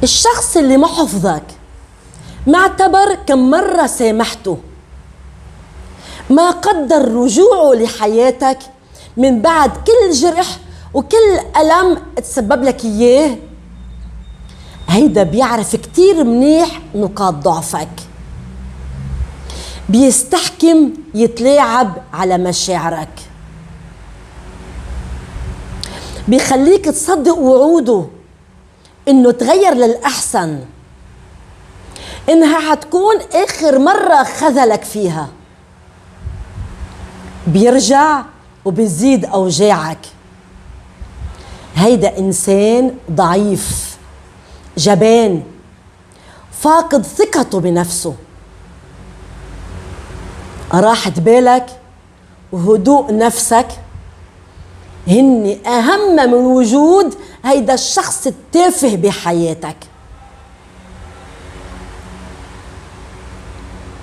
الشخص اللي ما حفظك ما اعتبر كم مرة سامحته، ما قدر رجوعه لحياتك من بعد كل جرح وكل ألم تسبب لك إياه، هيدا بيعرف كتير منيح نقاط ضعفك، بيستحكم يتلاعب على مشاعرك، بيخليك تصدق وعوده إنه تغير للأحسن، إنها حتكون آخر مرة خذلك فيها، بيرجع وبيزيد أوجاعك. هيدا إنسان ضعيف، جبان، فاقد ثقته بنفسه. راحة بالك وهدوء نفسك هن أهم من وجود هيدا الشخص التافه بحياتك.